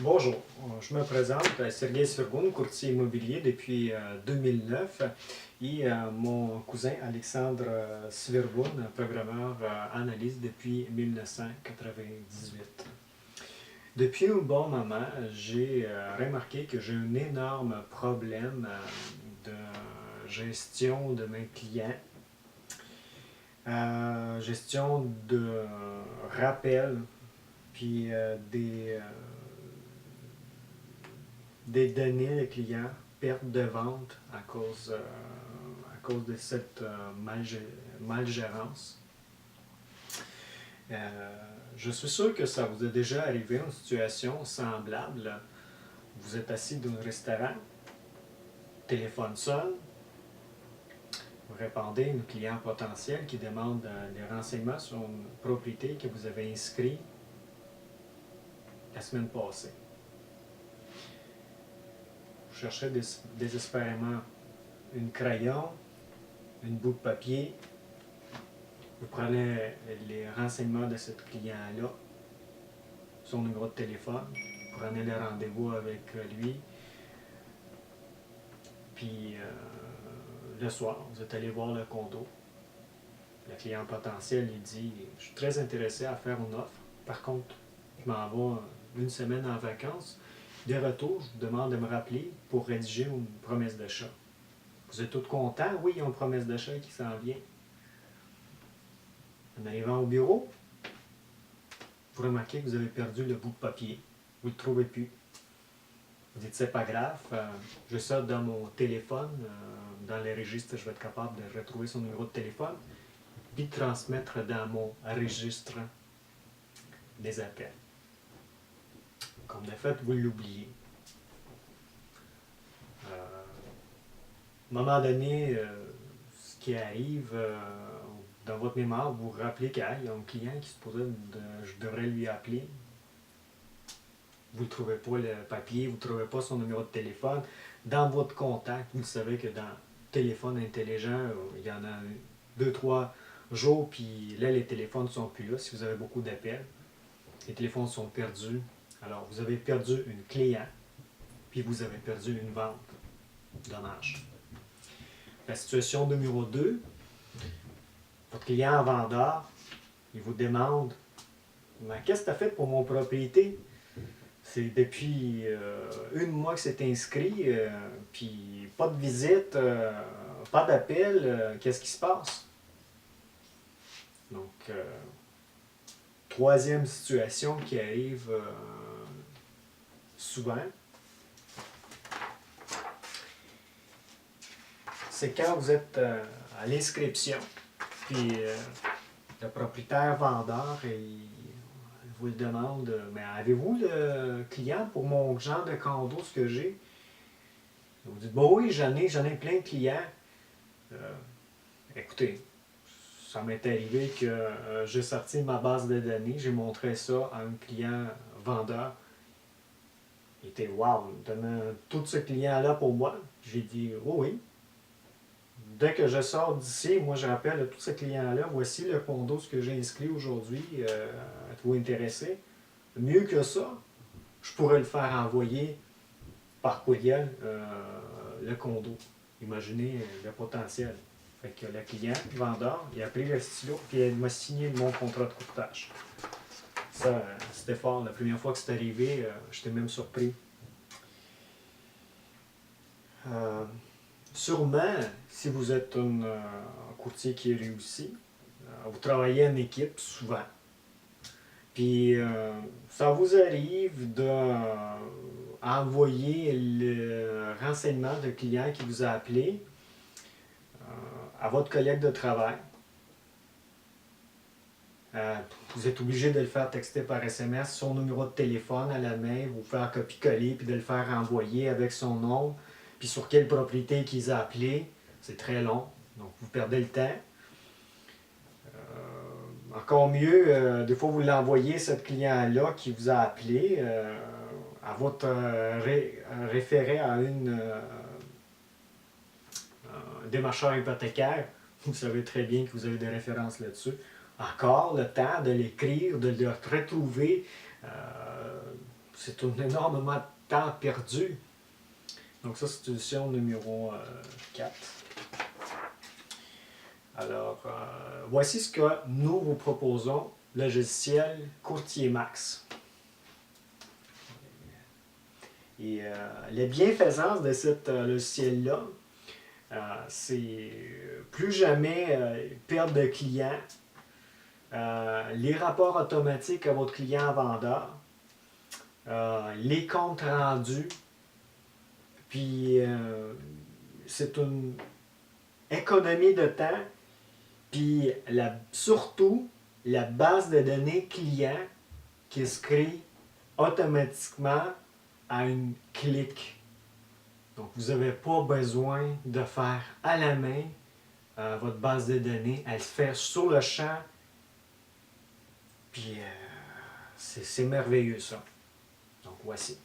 Bonjour, je me présente, Sergei Svirgun, courtier immobilier depuis 2009 et mon cousin Alexandre Svirgun, programmeur analyste depuis 1998. Depuis un bon moment, j'ai remarqué que j'ai un énorme problème de gestion de mes clients, gestion de rappel, puis des données de clients, perte de vente à cause de cette malgérance. Je suis sûr que ça vous est déjà arrivé une situation semblable. Vous êtes assis dans un restaurant, téléphone sonne, vous répondez à un client potentiel qui demande des renseignements sur une propriété que vous avez inscrite la semaine passée. Vous cherchez désespérément un crayon, une bout de papier, vous prenez les renseignements de ce client-là, son numéro de téléphone, vous prenez le rendez-vous avec lui, puis le soir, vous êtes allé voir le condo. Le client potentiel, il dit « Je suis très intéressé à faire une offre. Par contre, je m'en vais une semaine en vacances. De retour, je vous demande de me rappeler pour rédiger une promesse d'achat. » Vous êtes tous contents? Oui, il y a une promesse d'achat qui s'en vient. En arrivant au bureau, vous remarquez que vous avez perdu le bout de papier. Vous ne le trouvez plus. Vous dites, c'est pas grave, je sors dans mon téléphone, dans les registres, je vais être capable de retrouver son numéro de téléphone, puis de transmettre dans mon registre des appels. Comme de fait, vous l'oubliez. À un moment donné, ce qui arrive, dans votre mémoire, vous vous rappelez qu'il y a un client qui se posait, je devrais lui appeler. Vous ne trouvez pas le papier, vous ne trouvez pas son numéro de téléphone. Dans votre contact, vous savez que dans le téléphone intelligent, il y en a 2-3 jours, puis là, les téléphones ne sont plus là. Si vous avez beaucoup d'appels, les téléphones sont perdus. Alors, vous avez perdu une client, puis vous avez perdu une vente. Dommage. La situation numéro 2, votre client vendeur, il vous demande « Qu'est-ce que tu as fait pour mon propriété? » C'est depuis un mois que c'est inscrit, puis pas de visite, pas d'appel, qu'est-ce qui se passe? Donc, troisième situation qui arrive souvent, c'est quand vous êtes à l'inscription, puis le propriétaire vendeur, il vous le demande, mais avez-vous le client pour mon genre de condo, ce que j'ai? Vous dites, bon oui, j'en ai plein de clients. Écoutez, ça m'est arrivé que j'ai sorti ma base de données, j'ai montré ça à un client vendeur. Il était, wow, donnant tout ce client-là pour moi. J'ai dit, oh oui. Dès que je sors d'ici, moi je rappelle à tous ces clients-là, voici le condo, ce que j'ai inscrit aujourd'hui, êtes-vous intéressé? Mieux que ça, je pourrais le faire envoyer par courriel le condo. Imaginez le potentiel. Fait que le client, le vendeur, il a pris le stylo et il m'a signé mon contrat de courtage. Ça, c'était fort. La première fois que c'est arrivé, j'étais même surpris. Sûrement, si vous êtes un courtier qui est réussi, vous travaillez en équipe souvent. Puis, ça vous arrive d'envoyer le renseignement de client qui vous a appelé à votre collègue de travail. Vous êtes obligé de le faire texter par SMS, son numéro de téléphone à la main, vous faire copier-coller, puis de le faire envoyer avec son nom, puis sur quelle propriété qu'ils ont appelé. C'est très long, donc vous perdez le temps. Encore mieux, des fois vous l'envoyez, ce client-là qui vous a appelé, à votre référé à une démarcheur hypothécaire. Vous savez très bien que vous avez des références là-dessus. Encore le temps de l'écrire, de le retrouver, c'est un énormément de temps perdu. Donc ça, c'est solution numéro 4. Alors, voici ce que nous vous proposons, le logiciel Courtier Max. Et les bienfaisances de ce logiciel-là, c'est plus jamais perte de clients, les rapports automatiques à votre client vendeur, les comptes rendus, puis c'est une économie de temps, puis surtout la base de données client qui se crée automatiquement à un clic. Donc, vous n'avez pas besoin de faire à la main votre base de données. Elle se fait sur le champ. Puis, c'est merveilleux ça. Donc, voici.